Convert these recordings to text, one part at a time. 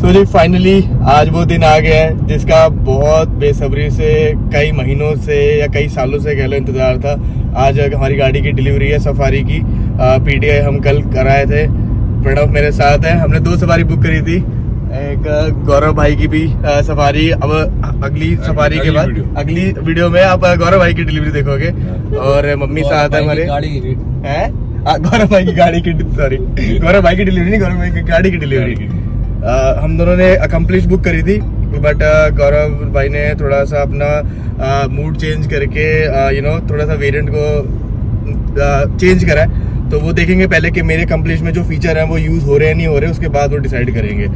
तो जी फाइनली आज वो दिन आ गया है जिसका बहुत बेसब्री से कई महीनों से या कई सालों से कह लो इंतजार था। आज हमारी गाड़ी की डिलीवरी है सफारी की। पीटीआई हम कल कराए थे। प्रणव मेरे साथ है। हमने 2 सवारी बुक करी थी, एक गौरव भाई की भी सफारी। अब अगली सफारी के बाद अगली वीडियो में आप गौरव भाई की डिलीवरी देखोगे। और मम्मी साथ है हमारे हैं। गौरव भाई की गाड़ी की सॉरी गौरव भाई की डिलीवरी नहीं, गौरव भाई की गाड़ी की डिलीवरी। हम दोनों ने अकम्प्लिश बुक करी थी, बट गौरव भाई ने थोड़ा सा अपना मूड चेंज करके थोड़ा सा वेरिएंट को चेंज करा है। तो वो देखेंगे पहले कि मेरे अकम्प्लिश में जो फीचर हैं वो यूज़ हो रहे हैं नहीं हो रहे, उसके बाद वो डिसाइड करेंगे।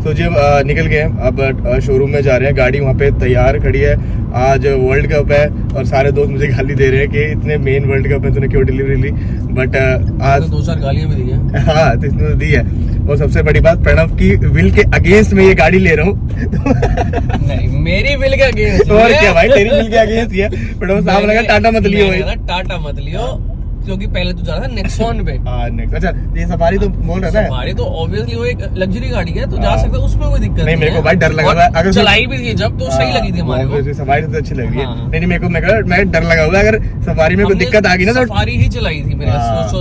तो जी हम निकल गए हैं, अब शोरूम में जा रहे हैं। गाड़ी वहाँ पे तैयार खड़ी है। आज वर्ल्ड कप है और सारे दोस्त मुझे गाली दे रहे हैं कि इतने मेन वर्ल्ड कप है तूने क्यों डिलीवरी ली। बट आज 2-4 गालियां भी दी हैं। हाँ तो इसने तो दी है। और सबसे बड़ी बात, प्रणव की विल के अगेंस्ट में ये गाड़ी ले रहा हूँ। नहीं, मेरी विल के अगेंस्ट। और क्या भाई, तेरी विल के अगेंस्ट ही है। प्रणव साहब लगा टाटा मत लियो भाई, टाटा मत लियो, क्योंकि पहले तो जा रहा था नेक्सॉन पे। अच्छा ये सफारी तो बोल रहा था। सफारी तो ऑब्वियसली वो एक लग्जरी गाड़ी है, तो जा सकता है, उसमें कोई दिक्कत नहीं। मेरे को भाई डर लगा हुआ है, अगर चलाई भी थी जब तो सही लगी थी हमारे को। सफारी तो अच्छी लगी है। नहीं मेरे को मैं डर लगा हुआ है, अगर सफारी में कोई दिक्कत आ गई ना तो सफारी ही चलाई थी मेरे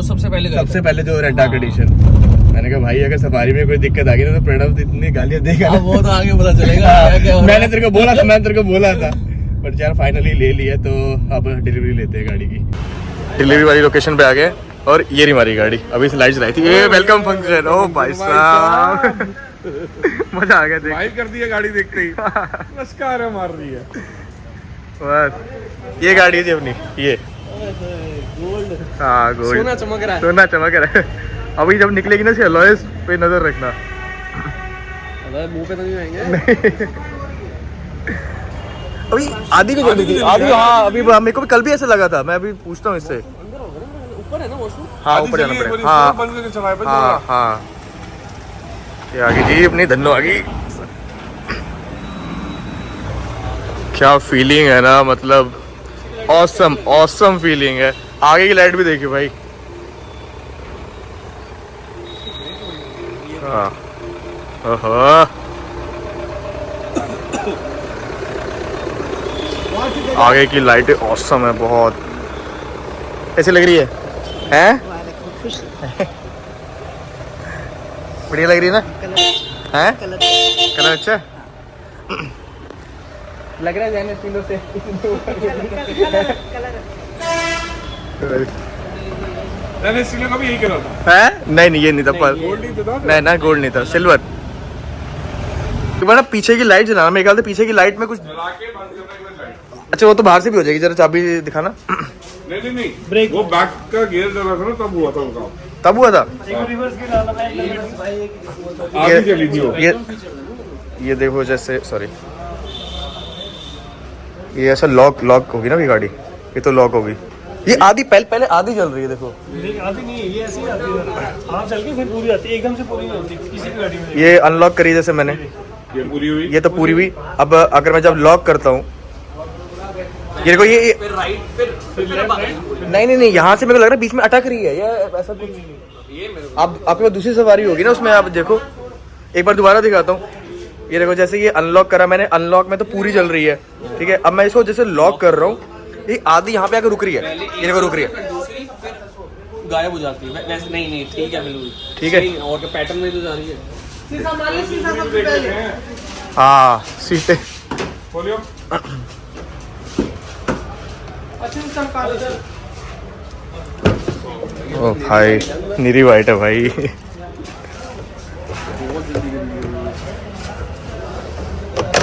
सबसे पहले जो रेड डार्क एडिशन। मैंने कहा भाई अगर सफारी में कोई दिक्कत आ गई ना तो प्रणव इतनी गालियां देगा, वो तो आगे पता चलेगा। मैंने तेरे को बोला था बट यार फाइनली ले लिया। तो अब डिलीवरी लेते हैं गाड़ी की। डिलीवरी वाली लोकेशन पे आ गए और ये रही हमारी गाड़ी। अभी स्लाइड चलाई थी। ये वेलकम फंक्शन। ओ भाई साहब मजा आ गया। भाई कर दिया गाड़ी देखते ही नमस्कार मार रही है। बस ये गाड़ी है जी अपनी, ये गोल्ड। हाँ गोल्ड, सोना चमक रहा है। सोना चमक रहा है। अभी जब निकलेगी ना अलॉयस पे नजर रखना। मुंह पे तो नहीं आएंगे। अभी आधी को जल्दी थी आधी। हाँ अभी मेरे को भी कल भी ऐसा लगा था। मैं अभी पूछता हूँ इससे। ऊपर है ना वॉशरूम? हाँ ऊपर जाना पड़ेगा। हाँ ये आगे जी अपनी धन्नो आ गई। क्या फीलिंग है ना, मतलब ऑसम फीलिंग है। आगे की लाइट भी देखिए भाई। हाँ आगे की लाइटें ऑसम है बहुत। कैसी लग रही है? हैं? बढ़िया लग रही है ना? हैं? कलर अच्छा लग रहा है तीनों से। का भी यही कलर था। हैं? नहीं ये नहीं था। गोल्ड नहीं था। नहीं ना गोल्ड नहीं था, सिल्वर। तो बड़ा पीछे की लाइट जलाना, मेरे ख्याल से पीछे की लाइट में कुछ जला के बंद करना है। अच्छा वो तो बाहर से भी हो जाएगी। जरा चाबी दिखाना। नहीं ब्रेक, वो बैक का गियर जला था ना तब हुआ था उनका। तब हुआ था। आगे चली थी वो। ये देखो जैसे सॉरी ये ऐसा लॉक होगी ना ये गाड़ी। ये तो लॉक होगी। ये आधी पहले आधी चल रही है। देखो आधी नहीं है, ये ऐसे ही आती है। हाँ चल के फिर पूरी आती है, एकदम से पूरी नहीं होती किसी भी गाड़ी में। ये अनलॉक करी जैसे मैंने, ये पूरी हुई। ये तो पूरी हुई। अब अगर मैं जब लॉक करता हूँ ये देखो ये नहीं यहाँ से मेरे को लग रहा है बीच में अटक रही है ये ऐसा कुछ। अब आपके पास दूसरी सवारी होगी ना उसमें, आप देखो एक बार दोबारा दिखाता हूँ। ये देखो जैसे ये अनलॉक करा मैंने, अनलॉक में तो पूरी चल रही है ठीक है। अब मैं इसको जैसे लॉक कर रहा हूँ, ये आधी यहाँ पे आकर रुक रही है। ये देखो रुक रही है, गायब हो जाती है। वैसे नहीं ठीक है बिल्कुल ठीक है। और के पैटर्न में तो जा रही है। हाँ सीटें खोलियो। ओ भाई नीरी वाइट है भाई।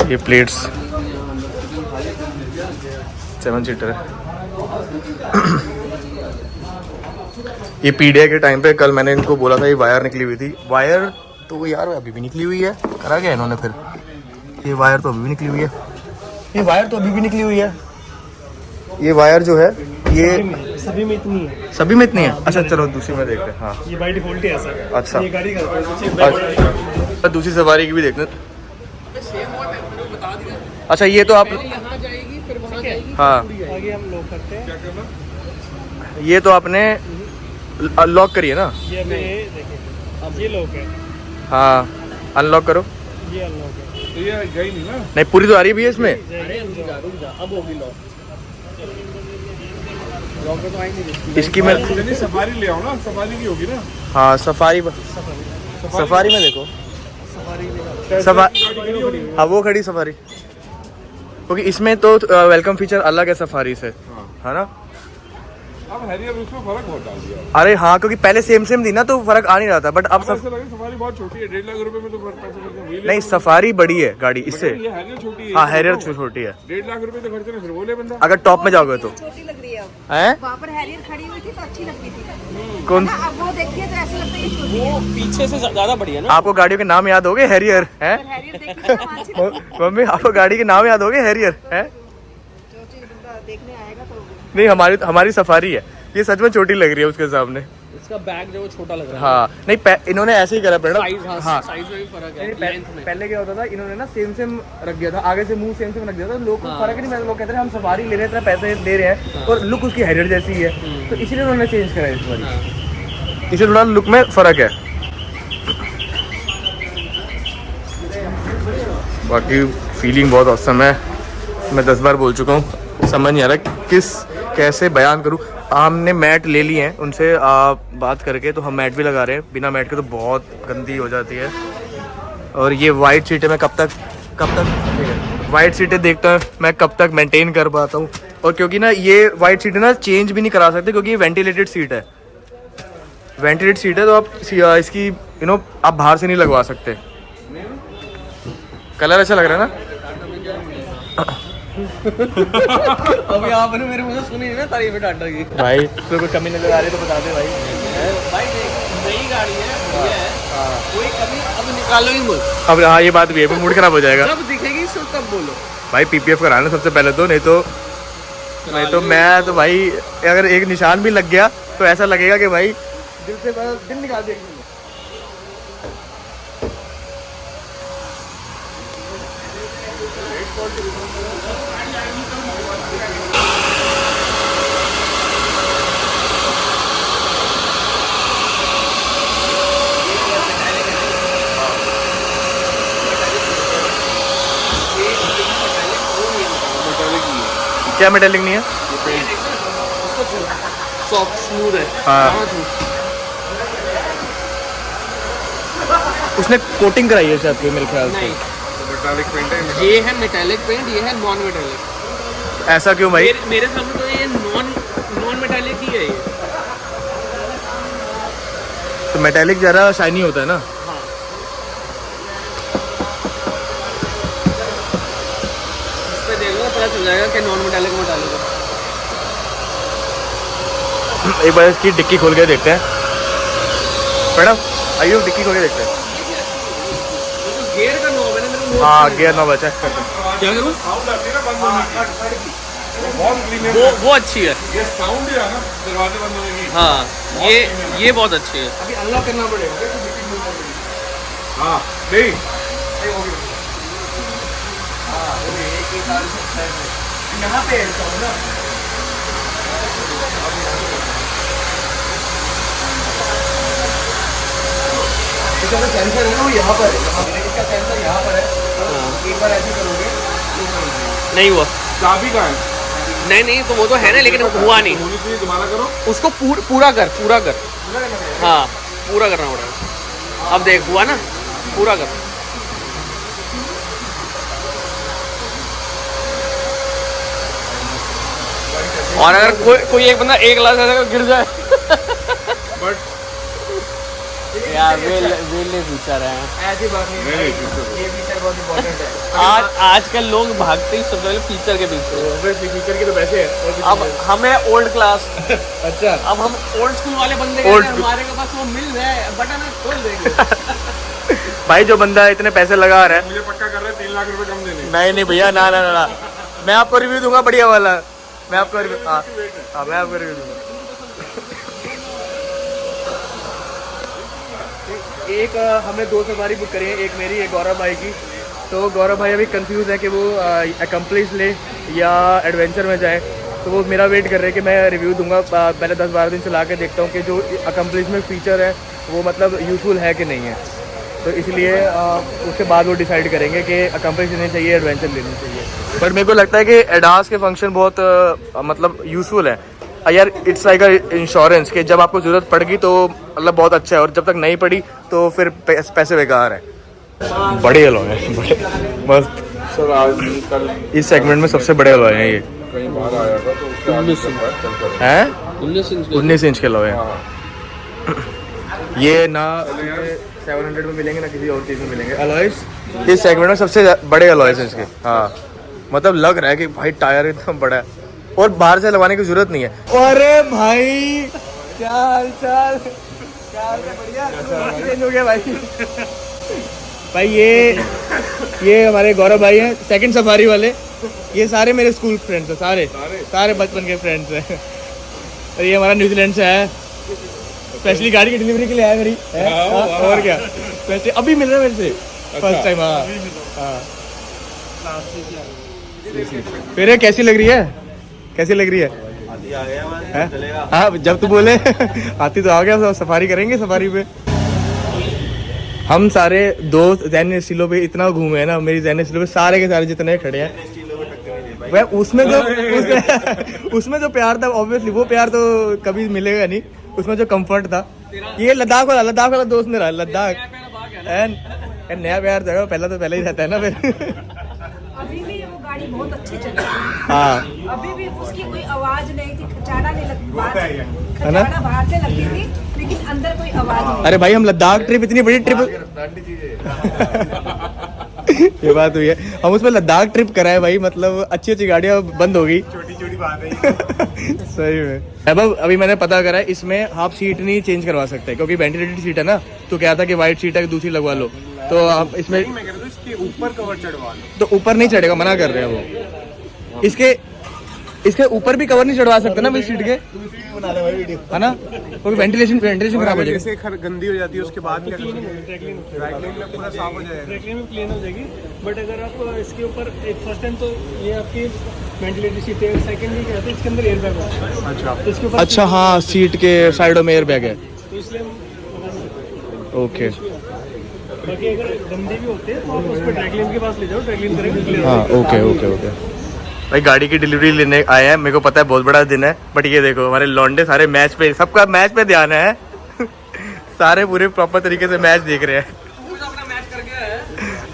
ये प्लेट्स 7 सीटर है। ये पीडीआई के टाइम पे कल मैंने इनको बोला था ये वायर निकली हुई थी। वायर तो यार अभी भी निकली हुई है। करा गया इन्होंने फिर। ये वायर तो अभी भी निकली हुई है। ये वायर तो अभी भी निकली हुई है। ये वायर जो है ये सभी में इतनी है। सभी में इतनी है। अच्छा चलो दूसरी में देखते हैं। हाँ ये बाय डिफॉल्ट है ऐसा। अच्छा ये गाड़ी का दूसरी सवारी की भी देखते। अच्छा ये तो आप हाँ आगे हम लॉक करते हैं। ये तो आपने लॉक करिए ना। ये देखिए अब ये लॉक है। हाँ अनलॉक करो। ये अनलॉक है। तो ये गई नहीं ना। नहीं पूरी तो आ रही है भैया इसमें। अरे रुक जा अब होगी लॉक पे तो आई नहीं इसकी मैं नहीं सफारी ले आओ ना, सफारी की होगी ना। हाँ सफारी में देखो सफारी हाँ वो खड़ी सफारी, क्योंकि इसमें तो वेलकम फीचर अलग है सफारी से, है ना। अब हैरियर उसमें फर्क बहुत डाल दिया। अरे हाँ क्योंकि पहले सेम थी ना तो फर्क आ नहीं रहा था, बट अब ऐसा लगे सफारी बहुत छोटी है, 1.5 लाख रुपए में तो फर्क पैसे खर्च वही ले। नहीं सफारी बड़ी है गाड़ी इससे। ये हैरियर छोटी है। हाँ हैरियर छोटी है। 1.5 लाख रुपए तो खर्चे ना, फिर वो ले बंदा। अगर टॉप में जाओगे तो छोटी लग रही है अब। हैं वहाँ पर हैरियर खड़ी हुई थी तो अच्छी लगती थी कौन ना, अब वो देखिए तो ऐसा लगता है ये छोटी वो पीछे से ज्यादा बढ़िया ना। आपको गाड़ियों के नाम याद हो गए हैरियर हैं? है। हैरियर देखिए तो अच्छी लगती है। मम्मी आपको गाड़ी के नाम याद हो गए हैरियर हैं? जो चीज बंदा देखने आएगा तो नहीं हमारी सफारी है, ये सच में छोटी लग रही है उसके सामने। इसका बैग जो छोटा लग रहा है। हाँ नहीं इन्होंने ऐसे ही करा पड़ा। साइज हाँ साइज में भी फर्क है लेंथ में। पहले क्या होता था, इन्होंने ना सेम रख दिया था, आगे से मुंह सेम रख दिया था, लोग को फर्क नहीं पड़ता। लोग कहते हैं हम सफारी ले रहे हैं, इतना पैसे दे रहे हैं और लुक उसकी हैरियर जैसी है, तो इसीलिए उन्होंने चेंज करा इस बार। इसे थोड़ा लुक में फर्क है। बाकी फीलिंग बहुत औसम है, मैं 10 बार बोल चुका हूँ, समझ नहीं आ रहा कैसे बयान करूँ। हमने मैट ले लिए हैं उनसे बात करके, तो हम मैट भी लगा रहे हैं, बिना मैट के तो बहुत गंदी हो जाती है। और ये वाइट सीटें मैं कब तक वाइट सीटें देखता है मैं कब तक मेंटेन कर पाता हूँ। और क्योंकि ना ये वाइट सीटें ना चेंज भी नहीं करा सकते, क्योंकि ये वेंटिलेटेड सीट है। वेंटिलेटेड सीट है तो आप इसकी आप बाहर से नहीं लगवा सकते। कलर अच्छा लग रहा है ना। अभी आपने मेरे मुंह से सुनी नहीं ना तारीफ टाटा की। भाई तो कोई कमी नजर आ रही है तो बता दे भाई। भाई नई गाड़ी है बढ़िया है, कोई कमी अब निकालो ही बोल। अब हाँ ये बात भी है, फिर मूड खराब हो जाएगा। जब दिखेगी सो तब बोलो। भाई पीपीएफ कराना सबसे पहले तो, नहीं तो मैं तो भाई अगर एक निशान भी लग गया तो ऐसा लगेगा कि भाई दिल से दिल निकाल देगी। क्या मेटेलिक नहीं है? सॉफ्ट स्मूथ है। हाँ उसने कोटिंग कराई है शायद मेरे ख्याल से। नहीं मेटालिक पेंट है। ये है मेटालिक पेंट, ये है नॉन मेटालिक। ऐसा क्यों भाई? मेरे सामने तो ये नॉन मेटालिक ही है ये। तो मेटालिक ज़रा शाइनी होता है ना। हाँ इस पे देखो पता चल जाएगा कि नॉन मेटालिक है। एक बार इसकी डिक्की खोल के देखते हैं मैडम, आइयो डिक्की खोल के देखते हैं। गेयर का नॉब है ना मेरे को। हाँ गियर नॉब अच्छा है। क्या करूँ? साउंड आती है ना बंद होने की, वो बहुत क्लीन है। वो अच्छी है। ये साउंड ही है ना दरवाजे बंद होने की। हाँ ये बहुत अच्छी है। अभी अनलॉक करना पड़ेगा। हाँ नहीं यहाँ पे इसका जो सेंसर है ना वो यहाँ पर है, इसका सेंसर यहाँ पर है। एक बार ऐसे करोगे नहीं हुआ। चाबी कहाँ है? नहीं तो वो तो है ना, लेकिन हुआ नहीं। होनी चाहिए, दोबारा करो। उसको पूरा कर। हाँ पूरा करना पड़ेगा। अब देख हुआ ना, पूरा कर। और अगर कोई एक बंदा एक लाख ऐसा गिर जाए बट यार वेल फीचर है। ऐसी बात नहीं है, ये फीचर बहुत इंपॉर्टेंट है। आजकल लोग भागते ही सबसे पहले फीचर के पीछे। फीचर की तो वैसे है। अब हमें ओल्ड क्लास, अच्छा अब हम ओल्ड स्कूल वाले बंदे Old हैं, हमारे के पास वो मिल जाए बटन खोल देंगे। भाई जो बंदा इतने पैसे लगा रहा है, मुझे पक्का कर रहे हैं 3 लाख रुपए कम देने। नहीं भैया ना मैं आपको रिव्यू दूंगा बढ़िया वाला। मैं आपको रिव्यू मैं आपको रिव्यू दूंगा। एक हमने 2 सवारी बुक करी है, एक मेरी एक गौरव भाई की। तो गौरव भाई अभी कंफ्यूज है कि वो अकम्प्लिश ले या एडवेंचर में जाए, तो वो मेरा वेट कर रहे हैं कि मैं रिव्यू दूंगा। पहले 10-12 दिन चला के देखता हूँ कि जो अकम्प्लिश में फ़ीचर है वो मतलब यूज़फुल है कि नहीं है। तो इसलिए उसके बाद वो डिसाइड करेंगे कि कंपनी लेनी चाहिए, एडवेंचर लेनी चाहिए। बट मेरे को लगता है कि एडास के फंक्शन बहुत मतलब यूज़फुल है यार। इट्स लाइक अ इंश्योरेंस कि जब आपको ज़रूरत पड़ेगी तो मतलब बहुत अच्छा है, और जब तक नहीं पड़ी तो फिर पैसे बेकार है। बड़े अलॉय हैं, बड़े मस्त। सर आज कल इस सेगमेंट में सबसे बड़े अलॉय हैं ये। कहीं बाहर आया था तो उसके आगे हैं 19 इंच के अलॉय हैं। ये ना 700 में मिलेंगे ना किसी और चीज़ में मिलेंगे अलॉयस। इस सेगमेंट में सबसे बड़े अलॉयस हैं इसके। हाँ मतलब लग रहा है कि भाई टायर एकदम बड़ा है और बाहर से लगवाने की जरूरत नहीं है। अरे भाई क्या हाल चाल, क्या हाल है? बढ़िया चेंज हो गया भाई। भाई ये हमारे गौरव भाई हैं, सेकंड सफारी वाले। ये सारे मेरे स्कूल फ्रेंड्स हैं, सारे बचपन के फ्रेंड्स हैं। और ये हमारा न्यूजीलैंड से है, स्पेशली गाड़ी की डिलीवरी के लिए आया मेरी है। और क्या वैसे अभी मिल रहा है मेरे से फर्स्ट टाइम। हाँ फिर ये कैसी लग रही है, कैसी लग रही है? हाँ जब तू बोले हाथी तो आ गया, सफारी करेंगे। सफारी पे हम सारे दोस्त जैन स्टीलो पे इतना घूमे हैं ना, मेरी जैन स्टीलो पे सारे के सारे जितने खड़े हैं वह उसमें जो प्यार था ऑब्वियसली वो प्यार तो कभी मिलेगा नहीं। उसमें जो कंफर्ट था, ये लद्दाख वाला दोस्त मेरा लद्दाख नया प्यार था। पहले ही रहता है ना फिर। अभी भी वो गाड़ी बहुत अच्छी चल रही है। हाँ अभी भी उसकी कोई आवाज नहीं थी, खचाड़ा नहीं लगती, है ना? खचाड़ा बाहर से लगती थी लेकिन अंदर कोई आवाज नहीं। अरे भाई हम लद्दाख ट्रिप, इतनी बड़ी ट्रिप ये बात हुई है, हम उसमें लद्दाख ट्रिप कराए भाई। मतलब अच्छी गाड़ियाँ बंद हो गई, छोटी बात है सही में। अब अभी मैंने पता करा है, इसमें हाफ सीट नहीं चेंज करवा सकते क्योंकि वेंटिलेटेड सीट है ना। तो क्या था कि वाइट सीट है, दूसरी लगवा लो। तो आप इसमें इसके ऊपर कवर चढ़वा लो। तो ऊपर नहीं चढ़ेगा, मना कर रहे हैं वो। इसके ऊपर भी कवर नहीं चढ़वा सकते ना बीच सीट के, है ना? क्योंकि वेंटिलेशन खराब हो जाएगी, गंदी हो जाती है। उसके बाद क्या में पूरा साफ हो जाएगा, ट्रैकलिंग में क्लीन हो जाएगी। बट अगर आप इसके ऊपर एक फर्स्ट टाइम तो ये आपकी वेंटिलेटेड सीट है, सेकंड ये क्या है इसके अंदर एयर बैग है। अच्छा इसके ऊपर अच्छा हाँ सीट के साइडों में एयर बैग है, तो इसलिए ओके। बाकी अगर गंदे भी होते हैं तो आप उस पर ट्रैकलिंग के पास ले जाओ, ट्रैकलिंग करेंगे। हाँ ओके भाई गाड़ी की डिलीवरी लेने आए हैं। मेरे को पता है बहुत बड़ा दिन है, बट ये देखो हमारे लौंडे सारे मैच पे, सबका मैच पे ध्यान है सारे पूरे प्रॉपर तरीके से मैच देख रहे हैं।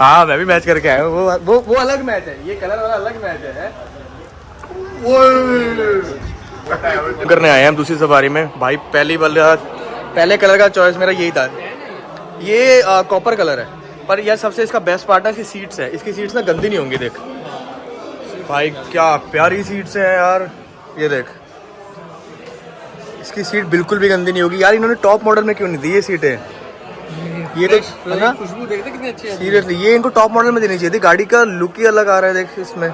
हाँ मैं भी मैच करके आया हूँ। वो अलग मैच है, ये कलर वाला अलग मैच है। करने आए हैं हम दूसरी सवारी में भाई। पहले कलर का चॉइस मेरा यही था, ये कॉपर कलर है। पर यार सबसे इसका बेस्ट पार्ट है इसकी सीट्स है। इसकी सीट्स ना गंदी नहीं होंगी, देख भाई क्या प्यारी सीट्स हैं यार। ये देख इसकी सीट बिल्कुल भी गंदी नहीं होगी यार। इन्होंने टॉप मॉडल में क्यों नहीं दी ये सीटें? ये देख है ना, खुशबू देखते कितनी अच्छी है। सीरियसली ये इनको टॉप मॉडल में देनी चाहिए थी। गाड़ी का लुक ही अलग आ रहा है, देख इसमें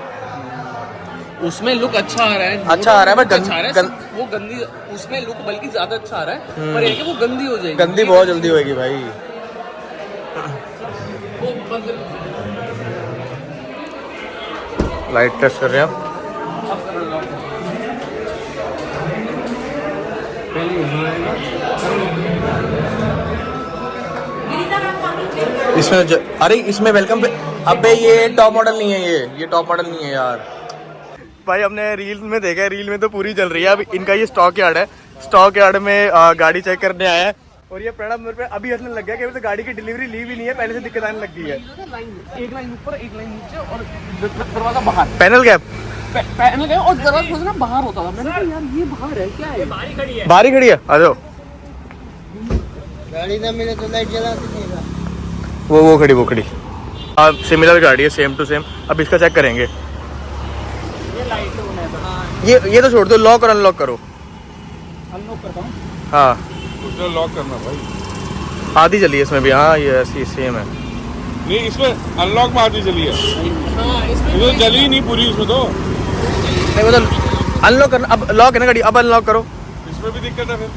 उसमें लुक अच्छा आ रहा है, अच्छा आ रहा है, पर वो गंदी उसमें लुक बल्कि ज्यादा अच्छा आ रहा है। पर ये कि वो गंदी हो जाएगी, गंदी बहुत जल्दी होगी भाई। लाइट टेस्ट कर रहे हैं इसमें अरे इसमें वेलकम पे। अबे ये टॉप मॉडल नहीं है, ये टॉप मॉडल नहीं है यार। भाई हमने रील में देखा है, रील में तो पूरी चल रही है। अब इनका ये स्टॉक यार्ड है, स्टॉक यार्ड में गाड़ी चेक करने आया है। और ये प्रणब मेरे पे अभी हंसने लग गया कि तो गाड़ी की डिलीवरी ली भी नहीं है, पहले से दिक्कत आने लग गई है। एक लाइन ऊपर एक लाइन नीचे और दरवाजा बाहर, पैनल गैप पैनल गया और दरवाजा खोजना बाहर होता था। मैंने कहा यार ये बाहर है क्या है, बाहर ही खड़ी है। आ जाओ, गाड़ी ना मिले तो लाइट जला दीजिएगा। वो खड़ी सिमिलर गाड़ी है, सेम टू सेम। अब इसका चेक करेंगे। ये तो छोड़ दो, लॉक और अनलॉक करो। अनलॉक करता हूँ। हाँ उसमें लॉक करना भाई। आधी चली है इसमें भी। हाँ ये ऐसी सेम है। नहीं इसमें अनलॉक में आती चली है, इसमें तो जली ही नहीं पूरी इसमें तो। नहीं वो तो अनलॉक करना, अब लॉक है ना गाड़ी, अब अनलॉक करो। इसमें भी दिक्कत है फिर।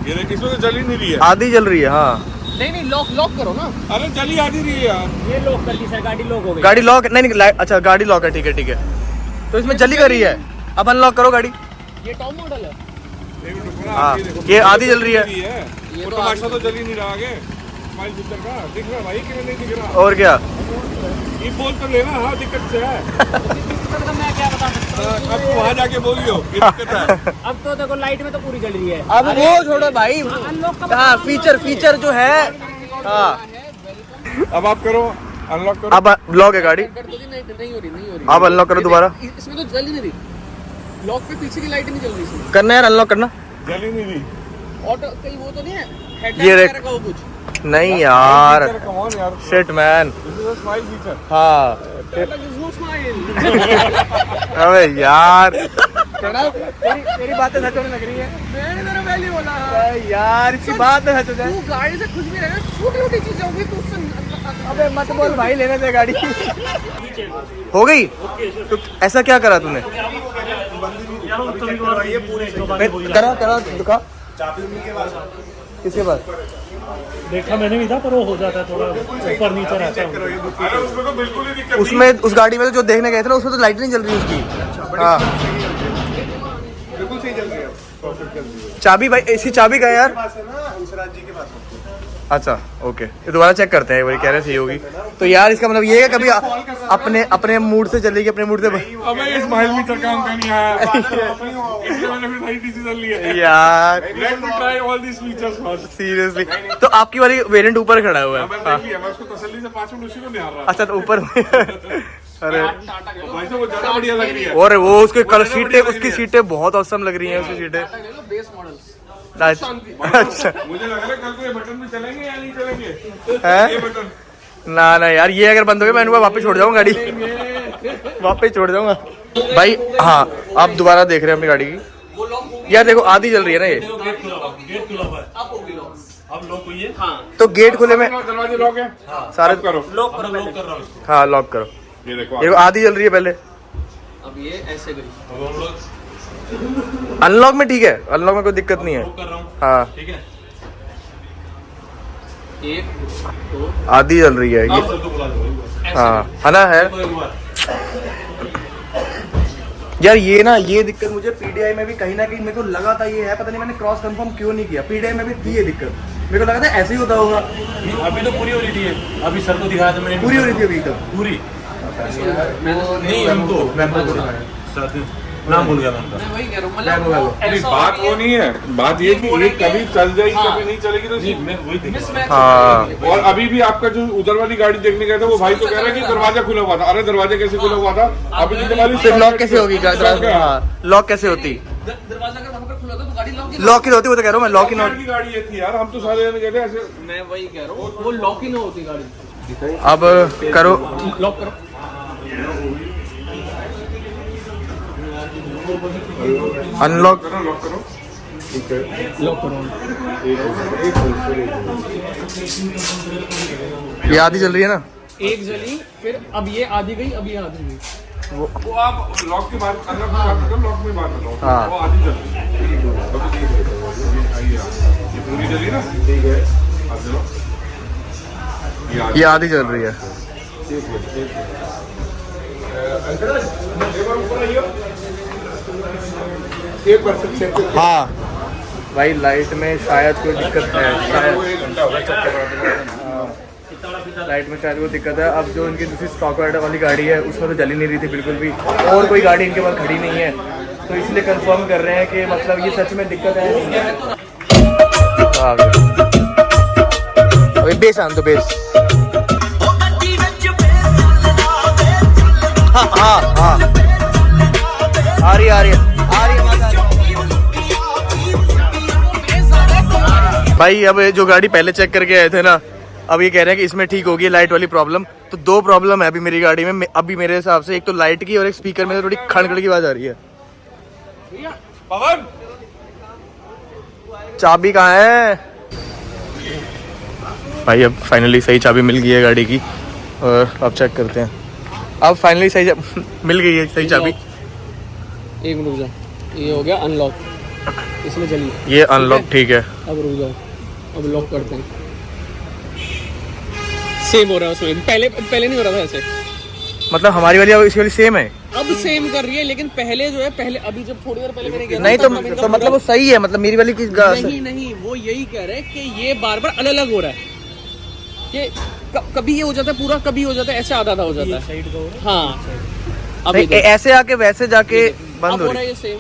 ये देख इसमें तो जल ही नहीं रही है, आधी जल रही है। हाँ नहीं लॉक करो ना। अरे जली आधी रही है यार। ये लॉक कर दी सर, गाड़ी लॉक हो गई। गाड़ी लॉक नहीं अच्छा गाड़ी लॉक है, ठीक है। तो इसमें जली कर रही है, अब अनलॉक करो गाड़ी। ये टॉप मॉडल है। हाँ ये आधी जल रही है। वो तो माशा तो जल ही नहीं रहा आगे स्माइल फीचर का दिख रहा भाई कि नहीं दिख रहा और क्या ये बोल तो लेना हाँ दिक्कत से है मैं क्या बता सकता हूँ अब वहाँ जाके बोलियो ये दिक्कत है अब तो देखो लाइट में तो पूरी जल रही है अब वो छोड़ो भाई, हाँ फीचर जो है, हाँ अब आप करो अनलॉक करो अब लॉक है गाड़ी, नहीं हो रही अब अनलॉक करो दोबारा, इसमें तो जल ही नहीं रही, लॉक पे पीछे की लाइट नहीं जल रही इसमें। करना यार अनलॉक करना। जल ही नहीं रही ऑटो कहीं वो तो नहीं है हेडलाइट ये वगैरह का वो कुछ नहीं यार, कम ऑन यार shit man, this is a smile feature हाँ स्माइल अबे यार तेरी बातें सच होने लग रही है मैंने तेरा पहले बोला यार इसकी बात है सच तू गाड़ी से कुछ भी रहेगा छोटी छोटी चीजें होगी तो उससे अबे मत बोल भाई, लेने दे गाड़ी। हो गई तो ऐसा क्या करा तूने? करा दिखा किसके पास? देखा मैंने भी था पर वो हो जाता है थोड़ा ऊपर नीचे रहता है अरे उसमें तो बिल्कुल ही दिक्कत उसमें उस गाड़ी में तो जो देखने गए थे ना उसमें तो लाइट नहीं जल रही उसकी। हाँ बिल्कुल सही चल रही है परफेक्ट चल रही है चाबी भाई, इसकी चाबी कहाँ है यार? पास है ना हंसराज जी के पास अच्छा ओके, ये दोबारा चेक करते हैं, वही कह रहे सही होगी तो यार इसका मतलब ये है कभी अपने मूड से चलेगी, अपने मूड से अबे इस स्माइल फीचर काम का नहीं आया इसलिए मैंने फिर सही डिसीजन लिया यार let me try all this features first seriously. तो आपकी वाली वेरिएंट ऊपर खड़ा हुआ है? मैं देख लिया मैं उसको तसल्ली से 5 मिनट उसी को निहार रहा अच्छा तो ऊपर अरे भाई साहब वो ज्यादा बढ़िया लग रही है और वो उसके कलर सीटें, उसकी सीटें बहुत औसम लग रही हैं उसकी सीटें। बेस मॉडल अच्छा मुझे लग रहा है कल को ये बटन भी चलेंगे या नहीं चलेंगे हैं? ये बटन ना यार ये अगर बंद हो गया मैं इनको वापस छोड़ जाऊंगा गाड़ी, वापस छोड़ जाऊंगा भाई। हाँ आप दोबारा देख रहे हैं अपनी गाड़ी की, यार देखो आधी जल रही है ना ये, तो गेट खुले में दरवाजे लॉक है सारे करो हाँ लॉक करो। ये देखो ये आधी जल रही है पहले, अब ये ऐसे गई अनलॉक में ठीक है, अनलॉक में कोई दिक्कत नहीं है। हाँ एक दो आधी जल रही है ये, हाँ है ना है यार। ये ना ये दिक्कत मुझे पीडीआई में भी कहीं ना कहीं मेरे को लगा था ये है, पता नहीं मैंने क्रॉस कंफर्म क्यों नहीं किया। पीडीआई में भी थी ये दिक्कत, मेरे को लगा था ऐसे ही होता होगा। अभी तो पूरी हो रही थी, अभी सर को दिखाया था मैंने, पूरी हो रही थी अभी तक पूरी नहीं हमको नाम भूल गया मैं उनका। मैं वही कह रहा हूँ मतलब वो नहीं, ऐसा बात वो नहीं है, बात ये कि ये कभी चल जाएगी कभी नहीं चलेगी तो मैं वही देख रहा हूँ। हाँ और अभी भी आपका जो उधर वाली गाड़ी देखने गए थे वो भाई तो कह रहा है कि दरवाजा खुला हुआ था। अरे दरवाजा कैसे खुला हुआ था? अभी तो वाली फिर लॉक कैसे होगी? लॉक कैसे होती? दरवाजा अगर वहाँ पर खुला था तो गाड़ी लॉक लॉक ही होती, वो तो कह रहा हूँ मैं लॉक ही की गाड़ी ये थी यार, हम तो सारे जने कहते ऐसे। मैं वही कह रहा हूँ वो लॉक ही ना होती गाड़ी। अब करो लॉक करो अनलॉक, लॉक करो लॉक करो। ये आधी चल रही है ना? एक जली फिर अब ये आधी गई, अब ये आधी गई। वो आप लॉक की बात अनलॉक की बात करो, लॉक में बात करो। हाँ। वो आधी चल ये पूरी चली ना, ठीक है अब चलो ये आधी चल रही है। एक बार फिर चेक करो। हाँ भाई लाइट में शायद कोई दिक्कत है, शायद लाइट में शायद कोई दिक्कत है। अब जो इनकी दूसरी स्टॉक वाली गाड़ी है उसमें तो जल ही नहीं रही थी बिल्कुल भी, और कोई गाड़ी इनके पास खड़ी नहीं है, तो इसलिए कंफर्म कर रहे हैं कि मतलब ये सच में दिक्कत है नहीं है। बेस आन दो बेस। हाँ हाँ हाँ आ रही आ रही आ रही भाई। अब जो गाड़ी पहले चेक करके आए थे ना, अब ये कह रहे हैं कि इसमें ठीक होगी लाइट वाली प्रॉब्लम। तो दो प्रॉब्लम है अभी मेरी गाड़ी में अभी मेरे हिसाब से, एक तो लाइट की और एक स्पीकर में थोड़ी खड़खड़ की आवाज आ रही है। पवन चाबी कहाँ है भाई? अब फाइनली सही चाबी मिल गई है गाड़ी की, और अब चेक करते हैं। अब फाइनली सही मिल गई है सही चाबी। एक मिनट रुक जा, ये हो गया अनलॉक, इसमें चलिए ये अनलॉक ठीक है। अब रुक जाओ, अब लॉक करते हैं। सेम हो रहा है उसमें, पहले नहीं हो रहा था ऐसे। मतलब हमारी वाली और इसकी वाली सेम है? अब सेम कर रही है, लेकिन पहले जो है, पहले अभी जब थोड़ी देर पहले मैंने किया नहीं तो मतलब वो सही है, मतलब मेरी वाली की नहीं, वो यही कह रहे हैं कि ये बार बार अलग अलग हो रहा है, कि कभी ये हो जाता है पूरा, कभी हो जाता है ऐसे आधा हो जाता है। हाँ, अब ऐसे आके वैसे जाके बंद हो रहा है ये सेम।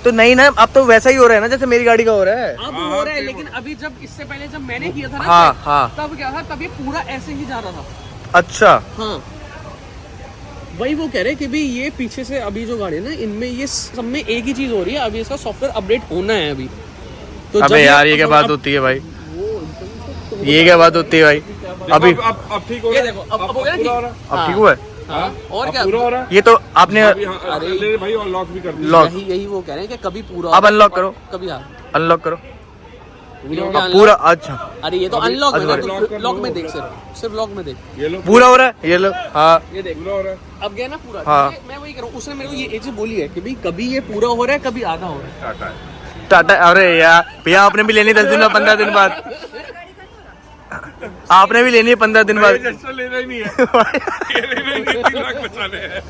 तो नहीं ना, अब तो वैसा ही हो रहा है ना जैसे मेरी गाड़ी का हो रहा है। अब हो रहा है, लेकिन अभी जब इससे पहले जब मैंने किया था ना, हाँ, तब क्या था, तब ये पूरा ऐसे ही जा रहा था। अच्छा, हाँ, वही वो कह रहे हैं कि भी ये पीछे से अभी जो गाड़ी है ना, इनमें ये सब में एक ही चीज हो रही है, अभी इसका सॉफ्टवेयर अपडेट होना है अभी। तो अबे यार ये क्या बात होती है भाई, ये क्या बात होती है भाई? अभी अब ठीक हो रहा है, देखो अब हो गया ना, अब ठीक हुआ है। हाँ, और क्या पूरा हो रहा है। ये तो आपने अरे भाई और लॉक भी कर दिया। लॉक यही वो कह रहे हैं कि कभी पूरा अब अनलॉक करो, कभी अनलॉक करो unlock? पूरा। अच्छा, अरे ये तो अनलॉक है ना, unlock कर लॉक लो। में देख, सिर्फ लॉक में देख, ये लो पूरा हो रहा है ये लो। हाँ, ये देख पूरा हो रहा है। अब गया ना पूरा। हाँ। मैं वही कह रहा हूँ, उसने मेरे को ये चीज बोली है कि भाई कभी ये पूरा हो रहा है, कभी आधा हो रहा है। टाटा है। टाटा। अरे यार भैया, आपने भी लेनी 10 दिन में 15 दिन बाद, आपने भी लेनी है 15 दिन बाद। एक्स्ट्रा लेना ही नहीं है, ये लेना ही नहीं, 3 लाख बचाने हैं।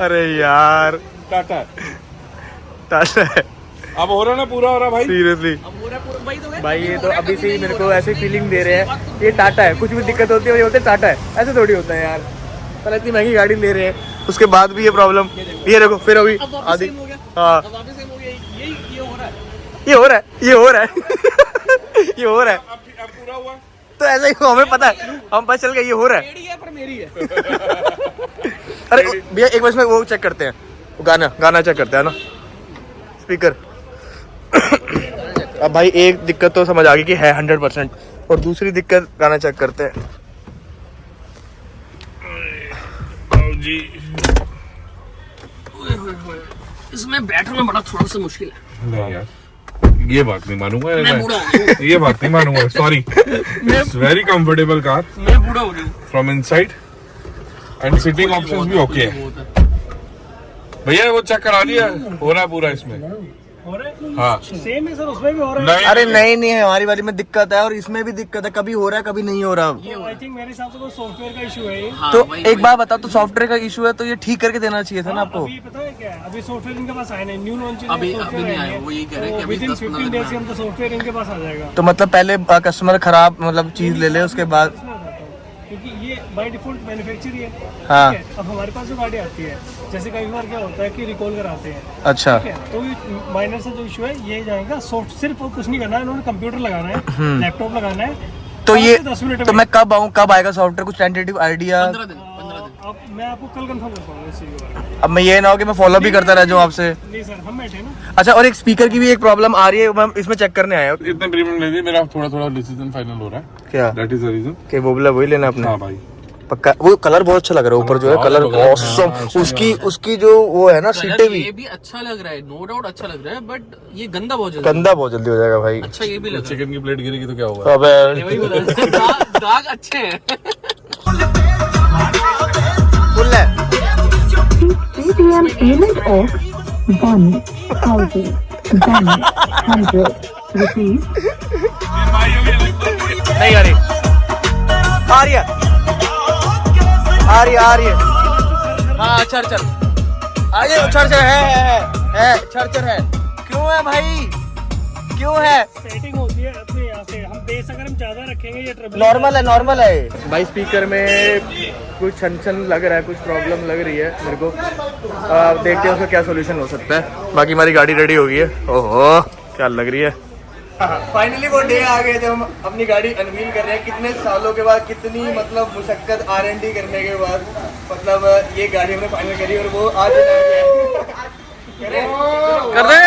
अरे यार टाटा है। टाटा है अब हो रहा ना, पूरा हो रहा भाई। सीरियसली अब हो रहा है पूरा, वही तो है। भाई, ये तो अभी से ही मेरे को ऐसी फीलिंग दे रहे हैं ये टाटा है। कुछ भी दिक्कत होती है ये बोलते हैं टाटा है, ऐसे थोड़ी होता है यार। पहले इतनी महंगी गाड़ी ले रहे हैं, उसके बाद भी ये प्रॉब्लम। ये देखो फिर अभी अब वापस आधी। सेम हो गया, हाँ, अब वापस सेम हो गया, यही ये हो रहा है। ये हो रहा है, ये हो रहा है ये हो रहा है। अब पूरा हुआ। तो ऐसा ही हमें पता है, हम पता चल गए ये हो रहा है। मेरी है पर मेरी है। अरे भैया एक बार इसमें वो चेक करते हैं, गाना चेक करते हैं ना, स्पीकर। अब भाई एक दिक्कत तो समझ आ गई कि है 100%, और दूसरी दिक्कत गाना चेक करते हैं। जी इसमें बैठना बड़ा थोड़ा सा मुश्किल है। नहीं यार, ये बात नहीं मानूंगा मैं बूढ़ा हो गया हूँ। ये बात नहीं मानूंगा, sorry. It's very comfortable car मैं बूढ़ा हो गया हूँ। From inside and sitting options भी ओके है। भैया वो चेक करा लिया, हो रहा है पूरा इसमें। हो रहा है? हाँ सेम है सर, उसमें भी हो रहा है। नहीं, अरे नहीं है, हमारी वाली में दिक्कत है और इसमें भी दिक्कत है, कभी हो रहा है कभी नहीं हो रहा। आई थिंक मेरे हिसाब से कोई सॉफ्टवेयर का इशू है ये। हाँ, तो वही- एक बात बताओ, तो सॉफ्टवेयर का इशू है तो ये ठीक करके देना चाहिए था ना आपको। अभी पता है क्या है, अभी सॉफ्टवेयर इनके पास आए नहीं, न्यू लॉन्च अभी नहीं आया, वो यही कह रहे हैं कि अभी विदिन 10-15 15 डेज हम तो सॉफ्टवेयर इनके पास आ जाएगा। तो मतलब पहले कस्टमर खराब मतलब चीज ले ले, उसके बाद। इसमें आ जाता हूँ, क्योंकि ये बाय डिफॉल्ट मैन्युफैक्चर ही है। हाँ। ठीक है? अब हमारे पास जो गाड़ी आती है, जैसे कई बार क्या होता है कि रिकॉल कराते हैं, अच्छा, ठीक है, तो ये माइनर से जो इशू है ये जाएगा सॉफ्ट, सिर्फ कुछ नहीं करना है, इन्होंने कंप्यूटर लगाना है, लैपटॉप लगाना है। तो 5 ये से 10 मिनट तो में। मैं कब आऊँ, कब आएगा सॉफ्टवेयर, कुछ टेंटेटिव आइडिया? 15 दिन। अब मैं आपको कल कंफर्म कर पाऊंगा इस चीज़ के बारे में। अब मैं ये ना हो कि मैं फॉलो भी करता रह जाऊँ आपसे। नहीं सर, हम बैठे ना। अच्छा, और एक स्पीकर की भी एक प्रॉब्लम आ रही है, मैं इसमें चेक करने आया हूँ। इतना प्रीमियम ले ली, मेरा थोड़ा डिसीजन फाइनल हो रहा है। क्या दैट इज द रीजन। कि वो बोला वही लेना अपने? हाँ भाई, पक्का। वो कलर बहुत अच्छा लग रहा है ऊपर जो है, कलर ऑसम। उसकी जो वो है ना सीटें भी, ये भी अच्छा लग रहा है, नो डाउट अच्छा लग रहा है, बट ये गंदा बहुत जल्दी। गंदा बहुत जल्दी हो जाएगा भाई। अच्छा ये भी लग रहा चिकन की प्लेट गिरेगी तो क्या होगा? तो है, अबे वही बोला दाग अच्छे हैं। फुल है। premium payment of 1,100 rupees. नहीं आ रही, आ रही है, आ रही है। हाँ चर आगे चर है चर है। क्यों है भाई, क्यों है? सेटिंग होती है अपने यहाँ से, हम बेस अगर हम ज्यादा रखेंगे ये ट्रबल नॉर्मल है भाई। स्पीकर में कुछ छन लग रहा है, कुछ प्रॉब्लम लग रही है मेरे को। देखते हैं उसका क्या सोल्यूशन हो सकता है। बाकी हमारी गाड़ी रेडी हो गई है। ओहो क्या लग रही है। फाइनली वो डे आ गए जब हम अपनी गाड़ी अनवील कर रहे हैं, कितने सालों के बाद, कितनी मतलब मुशक्कत R&D करने के बाद मतलब ये गाड़ी हमने फाइनल करी, और वो आज कर दे।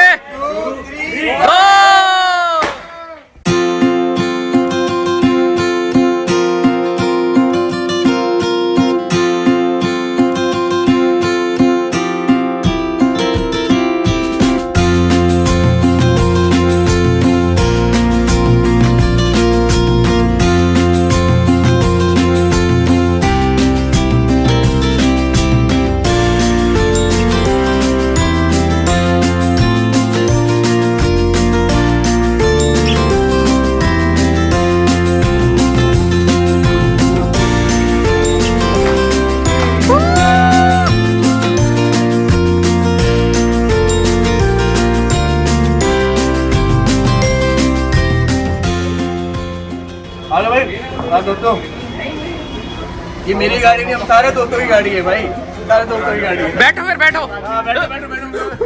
ये मेरी गाड़ी नहीं, हम सारे दोस्तों की गाड़ी है भाई, सारे दोस्तों की गाड़ी है। बैठो फिर बैठो, बैठो बैठो बैठो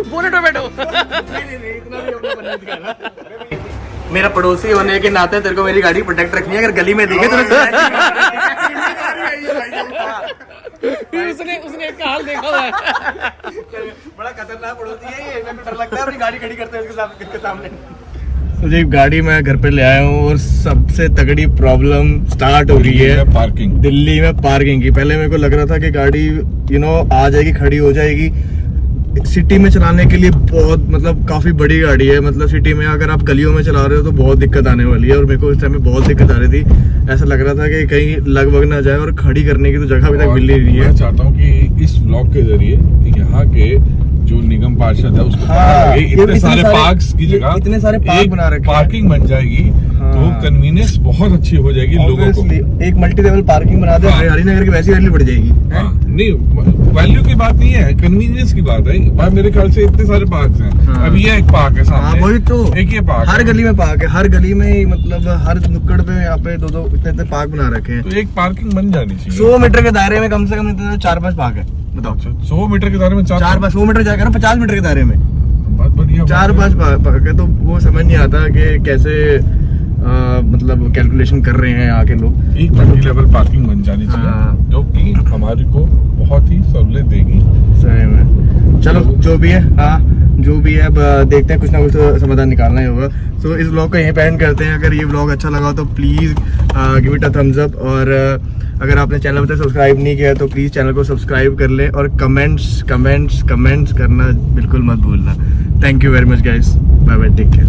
बोनेट पे बैठो। इतना भी अपने बनने दिखाना। मेरा पड़ोसी होने के नाते तेरे को मेरी गाड़ी प्रोटेक्ट रखनी है, अगर गली में दिखे तो उसने एक हाल देखा हुआ है। बड़ा खतरनाक पड़ोसी है ये, मेरे को डर लगता है अपनी गाड़ी खड़ी करते हैं उसके सामने। तो जी गाड़ी मैं घर पे ले आया हूँ और सबसे तगड़ी प्रॉब्लम स्टार्ट हो रही है पार्किंग। दिल्ली में पार्किंग की। पहले मेरे को लग रहा था कि गाड़ी आ जाएगी, खड़ी हो जाएगी। सिटी में चलाने के लिए बहुत मतलब काफी बड़ी गाड़ी है, मतलब सिटी में अगर आप गलियों में चला रहे हो तो बहुत दिक्कत आने वाली है। और मेरे को इस टाइम में बहुत दिक्कत आ रही थी, ऐसा लग रहा था कि कहीं लगभग ना जाए, और खड़ी करने की तो जगह अभी तक मिल ही नहीं है। मैं चाहता हूँ कि इस व्लॉग के जरिए यहाँ के जो निगम पार्षद है उसको पता लगे, इतने सारे पार्क्स की जगह इतने सारे पार्क बना रखे हैं। पार्किंग बन जाएगी तो कन्वीनियंस बहुत अच्छी हो जाएगी लोगों को। एक मल्टी लेवल पार्किंग बना दे, हरिनगर की वैसी वैल्यू बढ़ जाएगी। नहीं, वैल्यू की बात नहीं है, कन्वीनियंस की बात है। भाई मेरे ख्याल से इतने सारे पार्क हैं। अब ये एक पार्क है सामने, वही तो एक ये पार्क हर गली में पार्क है, हर गली में मतलब हर नुक्कड़ पे यहाँ पे दो इतने पार्क बना रखे हैं। तो एक पार्किंग बन जानी चाहिए। 100 मीटर के दायरे में कम से कम 4-5 पार्क है, बताओ। 100 मीटर के दायरे में 100 मीटर जाकर 50 मीटर के दायरे में बहुत बढ़िया 4-5 पार्क है। तो वो समझ नहीं आता कि कैसे मतलब कैलकुलेशन कर रहे हैं यहाँ के लोग। एक मल्टी लेवल पार्किंग बन जानी हाँ। चाहिए जो कि हमारे को बहुत ही सहूलियत देगी। सही में, चलो जो भी है, हाँ जो भी है, अब देखते हैं, कुछ ना कुछ तो समाधान निकालना ही होगा। सो इस व्लॉग को यहीं पे एंड करते हैं। अगर ये व्लॉग अच्छा लगा तो please give it a thumbs up, और अगर आपने चैनल पर सब्सक्राइब नहीं किया तो प्लीज़ चैनल को सब्सक्राइब कर लें, और कमेंट्स करना बिल्कुल मत भूलना। Thank you very much guys, bye bye, take care.